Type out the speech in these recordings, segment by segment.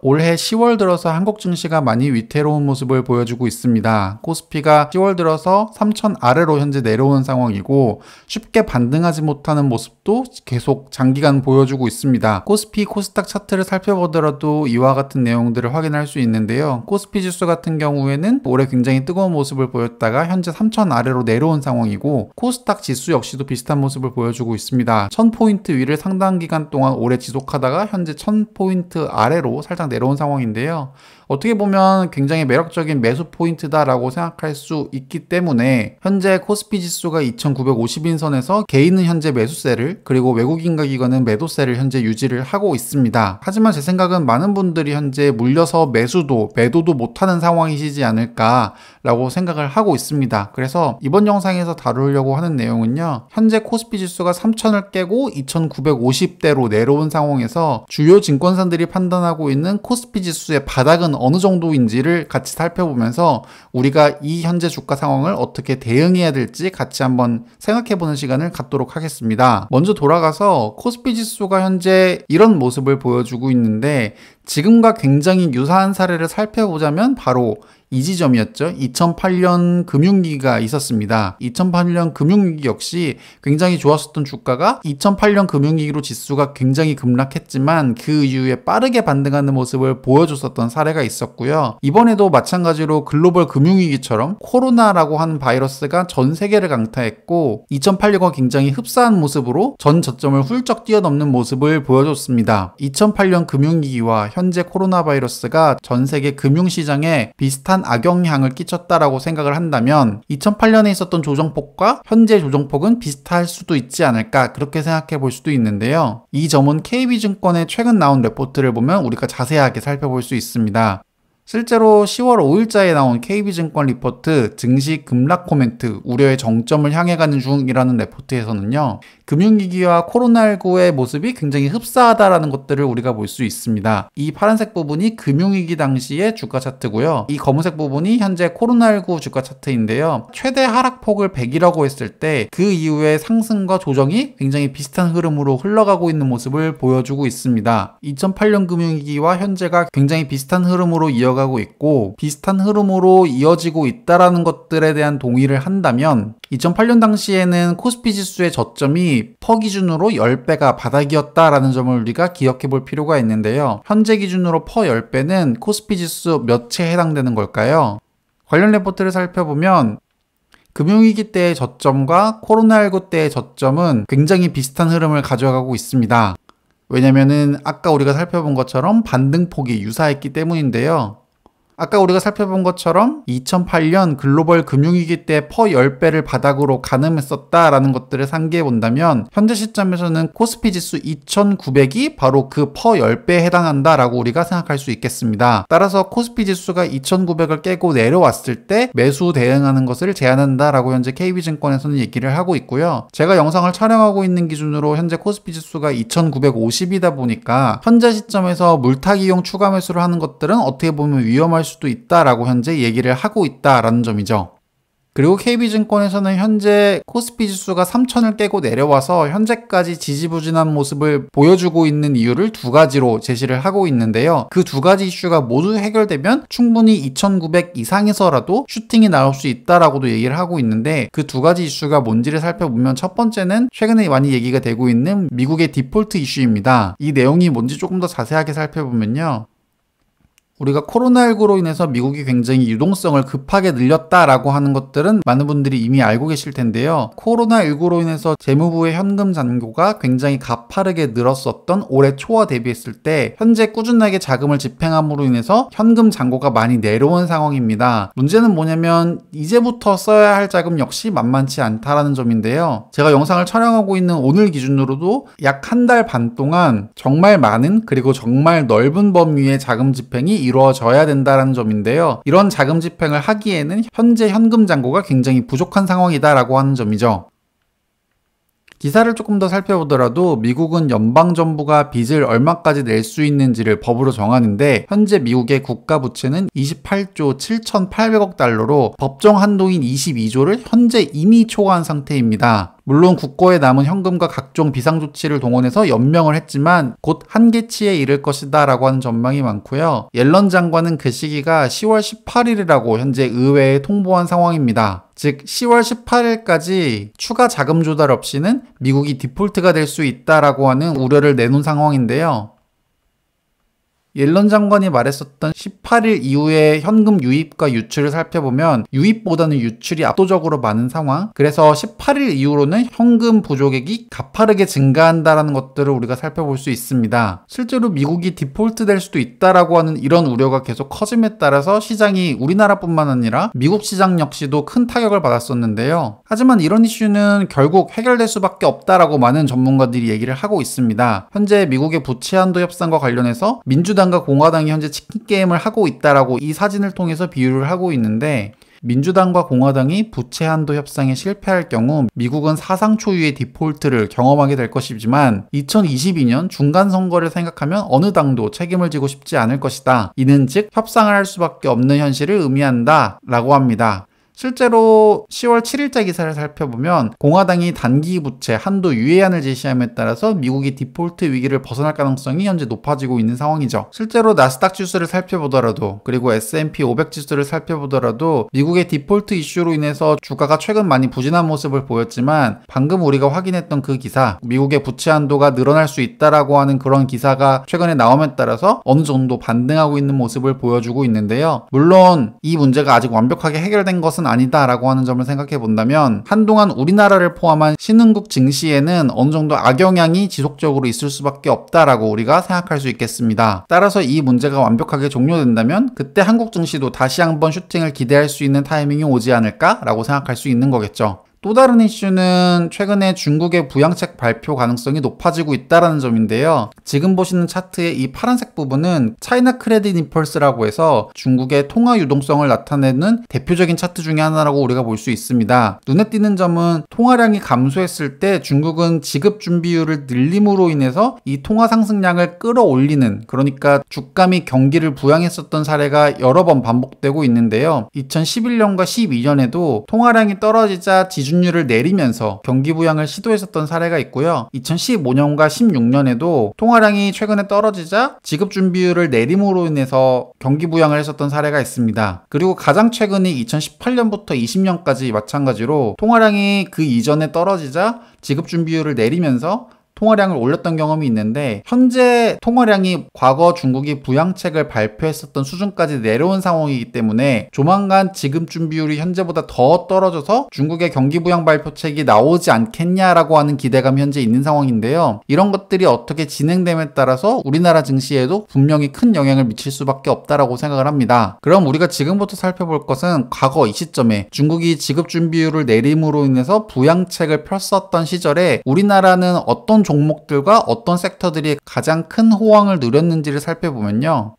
올해 10월 들어서 한국 증시가 많이 위태로운 모습을 보여주고 있습니다. 코스피가 10월 들어서 3,000 아래로 현재 내려온 상황이고 쉽게 반등하지 못하는 모습도 계속 장기간 보여주고 있습니다. 코스피, 코스닥 차트를 살펴보더라도 이와 같은 내용들을 확인할 수 있는데요. 코스피 지수 같은 경우에는 올해 굉장히 뜨거운 모습을 보였다가 현재 3,000 아래로 내려온 상황이고 코스닥 지수 역시도 비슷한 모습을 보여주고 있습니다. 1000포인트 위를 상당 기간 동안 오래 지속하다가 현재 1000포인트 아래로 살짝 내려온 상황인데요. 어떻게 보면 굉장히 매력적인 매수 포인트다라고 생각할 수 있기 때문에 현재 코스피 지수가 2950인선에서 개인은 현재 매수세를 그리고 외국인과 기관은 매도세를 현재 유지를 하고 있습니다. 하지만 제 생각은 많은 분들이 현재 물려서 매수도 매도도 못하는 상황이시지 않을까라고 생각을 하고 있습니다. 그래서 이번 영상에서 다루려고 하는 내용은요. 현재 코스피 지수가 3000을 깨고 2950대로 내려온 상황에서 주요 증권사들이 판단하고 있는 코스피 지수의 바닥은 어느 정도인지를 같이 살펴보면서 우리가 이 현재 주가 상황을 어떻게 대응해야 될지 같이 한번 생각해보는 시간을 갖도록 하겠습니다. 먼저 돌아가서 코스피 지수가 현재 이런 모습을 보여주고 있는데 지금과 굉장히 유사한 사례를 살펴보자면 바로 이 지점이었죠. 2008년 금융위기가 있었습니다. 2008년 금융위기 역시 굉장히 좋았었던 주가가 2008년 금융위기로 지수가 굉장히 급락했지만 그 이후에 빠르게 반등하는 모습을 보여줬었던 사례가 있었고요. 이번에도 마찬가지로 글로벌 금융위기처럼 코로나라고 하는 바이러스가 전 세계를 강타했고 2008년과 굉장히 흡사한 모습으로 전 저점을 훌쩍 뛰어넘는 모습을 보여줬습니다. 2008년 금융위기와 현재 코로나 바이러스가 전 세계 금융시장에 비슷한 악영향을 끼쳤다라고 생각을 한다면 2008년에 있었던 조정폭과 현재 조정폭은 비슷할 수도 있지 않을까 그렇게 생각해 볼 수도 있는데요. 이 점은 KB증권의 최근 나온 레포트를 보면 우리가 자세하게 살펴볼 수 있습니다. 실제로 10월 5일자에 나온 KB증권 리포트 증시 급락 코멘트 우려의 정점을 향해 가는 중이라는 레포트에서는요. 금융위기와 코로나19의 모습이 굉장히 흡사하다라는 것들을 우리가 볼 수 있습니다. 이 파란색 부분이 금융위기 당시의 주가 차트고요. 이 검은색 부분이 현재 코로나19 주가 차트인데요. 최대 하락폭을 100이라고 했을 때 그 이후에 상승과 조정이 굉장히 비슷한 흐름으로 흘러가고 있는 모습을 보여주고 있습니다. 2008년 금융위기와 현재가 굉장히 비슷한 흐름으로 이어가고 있고 비슷한 흐름으로 이어지고 있다라는 것들에 대한 동의를 한다면 2008년 당시에는 코스피 지수의 저점이 퍼 기준으로 10배가 바닥이었다라는 점을 우리가 기억해 볼 필요가 있는데요. 현재 기준으로 퍼 10배는 코스피 지수 몇에 해당되는 걸까요? 관련 레포트를 살펴보면 금융위기 때의 저점과 코로나19 때의 저점은 굉장히 비슷한 흐름을 가져가고 있습니다. 왜냐면은 아까 우리가 살펴본 것처럼 반등폭이 유사했기 때문인데요. 아까 우리가 살펴본 것처럼 2008년 글로벌 금융위기 때 퍼 10배를 바닥으로 가늠했었다라는 것들을 상기해 본다면 현재 시점에서는 코스피 지수 2900이 바로 그 퍼 10배에 해당한다라고 우리가 생각할 수 있겠습니다. 따라서 코스피 지수가 2900을 깨고 내려왔을 때 매수 대응하는 것을 제한한다라고 현재 KB증권에서는 얘기를 하고 있고요. 제가 영상을 촬영하고 있는 기준으로 현재 코스피 지수가 2950이다 보니까 현재 시점에서 물타기용 추가 매수를 하는 것들은 어떻게 보면 위험할 수도 있다라고 현재 얘기를 하고 있다라는 점이죠. 그리고 KB증권에서는 현재 코스피 지수가 3000을 깨고 내려와서 현재까지 지지부진한 모습을 보여주고 있는 이유를 두 가지로 제시를 하고 있는데요. 그 두 가지 이슈가 모두 해결되면 충분히 2900 이상에서라도 슈팅이 나올 수 있다라고도 얘기를 하고 있는데 그 두 가지 이슈가 뭔지를 살펴보면 첫 번째는 최근에 많이 얘기가 되고 있는 미국의 디폴트 이슈입니다. 이 내용이 뭔지 조금 더 자세하게 살펴보면요. 우리가 코로나19로 인해서 미국이 굉장히 유동성을 급하게 늘렸다라고 하는 것들은 많은 분들이 이미 알고 계실 텐데요. 코로나19로 인해서 재무부의 현금 잔고가 굉장히 가파르게 늘었었던 올해 초와 대비했을 때 현재 꾸준하게 자금을 집행함으로 인해서 현금 잔고가 많이 내려온 상황입니다. 문제는 뭐냐면 이제부터 써야 할 자금 역시 만만치 않다라는 점인데요. 제가 영상을 촬영하고 있는 오늘 기준으로도 약 한 달 반 동안 정말 많은 그리고 정말 넓은 범위의 자금 집행이 이루어져야 된다는 점인데요. 이런 자금 집행을 하기에는 현재 현금 잔고가 굉장히 부족한 상황이다라고 하는 점이죠. 기사를 조금 더 살펴보더라도 미국은 연방정부가 빚을 얼마까지 낼 수 있는지를 법으로 정하는데 현재 미국의 국가 부채는 28조 7,800억 달러로 법정 한도인 22조를 현재 이미 초과한 상태입니다. 물론 국고에 남은 현금과 각종 비상조치를 동원해서 연명을 했지만 곧 한계치에 이를 것이다 라고 하는 전망이 많고요. 옐런 장관은 그 시기가 10월 18일이라고 현재 의회에 통보한 상황입니다. 즉 10월 18일까지 추가 자금 조달 없이는 미국이 디폴트가 될 수 있다라고 하는 우려를 내놓은 상황인데요. 옐런 장관이 말했었던 18일 이후에 현금 유입과 유출을 살펴보면 유입보다는 유출이 압도적으로 많은 상황, 그래서 18일 이후로는 현금 부족액이 가파르게 증가한다는 것들을 우리가 살펴볼 수 있습니다. 실제로 미국이 디폴트 될 수도 있다라고 하는 이런 우려가 계속 커짐에 따라서 시장이 우리나라뿐만 아니라 미국 시장 역시도 큰 타격을 받았었는데요. 하지만 이런 이슈는 결국 해결될 수밖에 없다라고 많은 전문가들이 얘기를 하고 있습니다. 현재 미국의 부채 한도 협상과 관련해서 민주당과 공화당이 현재 치킨 게임을 하고 있다라고 이 사진을 통해서 비유를 하고 있는데, 민주당과 공화당이 부채 한도 협상에 실패할 경우 미국은 사상 초유의 디폴트를 경험하게 될 것이지만 2022년 중간 선거를 생각하면 어느 당도 책임을 지고 싶지 않을 것이다. 이는 즉 협상을 할 수밖에 없는 현실을 의미한다 라고 합니다. 실제로 10월 7일자 기사를 살펴보면 공화당이 단기 부채 한도 유예안을 제시함에 따라서 미국이 디폴트 위기를 벗어날 가능성이 현재 높아지고 있는 상황이죠. 실제로 나스닥 지수를 살펴보더라도, 그리고 S&P 500 지수를 살펴보더라도 미국의 디폴트 이슈로 인해서 주가가 최근 많이 부진한 모습을 보였지만, 방금 우리가 확인했던 그 기사, 미국의 부채 한도가 늘어날 수 있다라고 하는 그런 기사가 최근에 나옴에 따라서 어느 정도 반등하고 있는 모습을 보여주고 있는데요. 물론 이 문제가 아직 완벽하게 해결된 것은 아니다라고 하는 점을 생각해 본다면 한동안 우리나라를 포함한 신흥국 증시에는 어느 정도 악영향이 지속적으로 있을 수밖에 없다라고 우리가 생각할 수 있겠습니다. 따라서 이 문제가 완벽하게 종료된다면 그때 한국 증시도 다시 한번 슈팅을 기대할 수 있는 타이밍이 오지 않을까라고 생각할 수 있는 거겠죠. 또 다른 이슈는 최근에 중국의 부양책 발표 가능성이 높아지고 있다는 점인데요. 지금 보시는 차트의 이 파란색 부분은 차이나 크레딧 임펄스라고 해서 중국의 통화 유동성을 나타내는 대표적인 차트 중에 하나라고 우리가 볼 수 있습니다. 눈에 띄는 점은 통화량이 감소했을 때 중국은 지급 준비율을 늘림으로 인해서 이 통화 상승량을 끌어올리는, 그러니까 주가 및 경기를 부양했었던 사례가 여러 번 반복되고 있는데요. 2011년과 12년에도 통화량이 떨어지자 지준율을 내리면서 경기 부양을 시도했었던 사례가 있고요. 2015년과 16년에도 통화량이 최근에 떨어지자 지급 준비율을 내림으로 인해서 경기 부양을 했었던 사례가 있습니다. 그리고 가장 최근이 2018년부터 20년까지 마찬가지로 통화량이 그 이전에 떨어지자 지급 준비율을 내리면서 통화량을 올렸던 경험이 있는데, 현재 통화량이 과거 중국이 부양책을 발표했었던 수준까지 내려온 상황이기 때문에 조만간 지급 준비율이 현재보다 더 떨어져서 중국의 경기 부양 발표책이 나오지 않겠냐라고 하는 기대감이 현재 있는 상황인데요. 이런 것들이 어떻게 진행됨에 따라서 우리나라 증시에도 분명히 큰 영향을 미칠 수밖에 없다라고 생각을 합니다. 그럼 우리가 지금부터 살펴볼 것은 과거 이 시점에 중국이 지급 준비율을 내림으로 인해서 부양책을 폈었던 시절에 우리나라는 어떤 종목들과 어떤 섹터들이 가장 큰 호황을 누렸는지를 살펴보면요.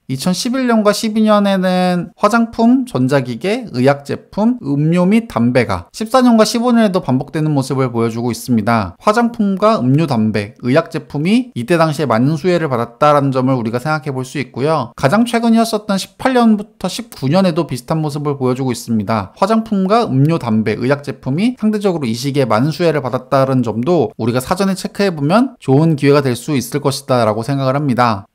2011년과 12년에는 화장품, 전자기계, 의약제품, 음료 및 담배가 14년과 15년에도 반복되는 모습을 보여주고 있습니다. 화장품과 음료, 담배, 의약제품이 이때 당시에 많은 수혜를 받았다는 점을 우리가 생각해 볼 수 있고요. 가장 최근이었었던 18년부터 19년에도 비슷한 모습을 보여주고 있습니다. 화장품과 음료, 담배, 의약제품이 상대적으로 이 시기에 많은 수혜를 받았다는 점도 우리가 사전에 체크해보면 좋은 기회가 될 수 있을 것이다 라고 생각을 합니다.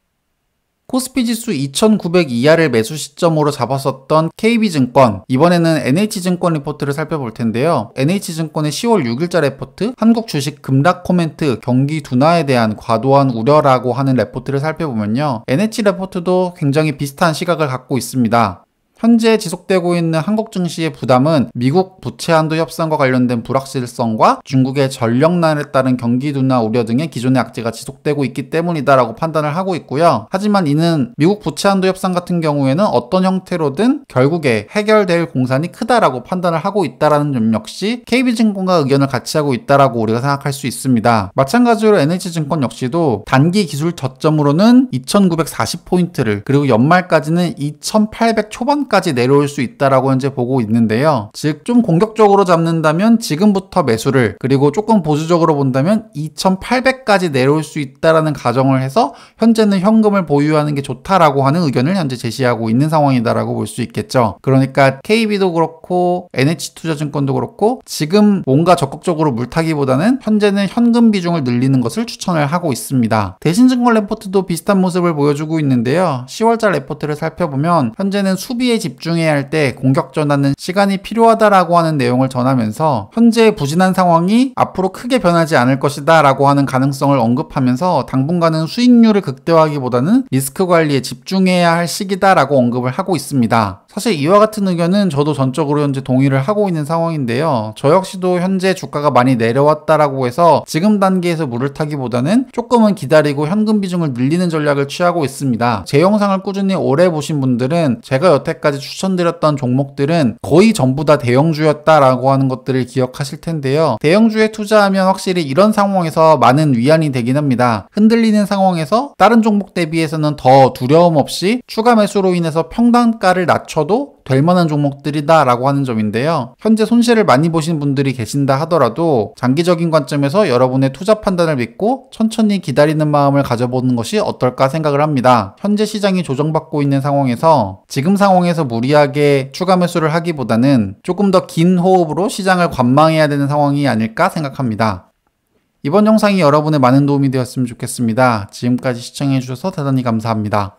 코스피 지수 2900 이하를 매수 시점으로 잡았었던 KB증권, 이번에는 NH증권 리포트를 살펴볼 텐데요. NH증권의 10월 6일자 레포트, 한국 주식 급락 코멘트, 경기 둔화에 대한 과도한 우려라고 하는 레포트를 살펴보면요. NH 레포트도 굉장히 비슷한 시각을 갖고 있습니다. 현재 지속되고 있는 한국 증시의 부담은 미국 부채 한도 협상과 관련된 불확실성과 중국의 전력난에 따른 경기 둔화 우려 등의 기존의 악재가 지속되고 있기 때문이다라고 판단을 하고 있고요. 하지만 이는 미국 부채 한도 협상 같은 경우에는 어떤 형태로든 결국에 해결될 공산이 크다라고 판단을 하고 있다라는 점 역시 KB증권과 의견을 같이 하고 있다라고 우리가 생각할 수 있습니다. 마찬가지로 NH증권 역시도 단기 기술 저점으로는 2940포인트를, 그리고 연말까지는 2800 초반 1000원까지 내려올 수 있다라고 현재 보고 있는데요. 즉 좀 공격적으로 잡는다면 지금부터 매수를, 그리고 조금 보수적으로 본다면 2800까지 내려올 수 있다라는 가정을 해서 현재는 현금을 보유하는 게 좋다라고 하는 의견을 현재 제시하고 있는 상황이다라고 볼 수 있겠죠. 그러니까 KB도 그렇고 NH투자증권도 그렇고 지금 뭔가 적극적으로 물타기보다는 현재는 현금 비중을 늘리는 것을 추천을 하고 있습니다. 대신증권 레포트도 비슷한 모습을 보여주고 있는데요. 10월달 레포트를 살펴보면 현재는 수비에 집중해야 할 때 공격 전환은 시간이 필요하다라고 하는 내용을 전하면서 현재 부진한 상황이 앞으로 크게 변하지 않을 것이다 라고 하는 가능성을 언급하면서 당분간은 수익률을 극대화하기보다는 리스크 관리에 집중해야 할 시기다 라고 언급을 하고 있습니다. 사실 이와 같은 의견은 저도 전적으로 현재 동의를 하고 있는 상황인데요. 저 역시도 현재 주가가 많이 내려왔다라고 해서 지금 단계에서 물을 타기보다는 조금은 기다리고 현금 비중을 늘리는 전략을 취하고 있습니다. 제 영상을 꾸준히 오래 보신 분들은 제가 여태까지 추천드렸던 종목들은 거의 전부 다 대형주였다라고 하는 것들을 기억하실 텐데요. 대형주에 투자하면 확실히 이런 상황에서 많은 위안이 되긴 합니다. 흔들리는 상황에서 다른 종목 대비해서는 더 두려움 없이 추가 매수로 인해서 평단가를 낮춰도 될 만한 종목들이다 라고 하는 점인데요. 현재 손실을 많이 보신 분들이 계신다 하더라도 장기적인 관점에서 여러분의 투자 판단을 믿고 천천히 기다리는 마음을 가져보는 것이 어떨까 생각을 합니다. 현재 시장이 조정받고 있는 상황에서 지금 상황에서 무리하게 추가 매수를 하기보다는 조금 더 긴 호흡으로 시장을 관망해야 되는 상황이 아닐까 생각합니다. 이번 영상이 여러분의 많은 도움이 되었으면 좋겠습니다. 지금까지 시청해주셔서 대단히 감사합니다.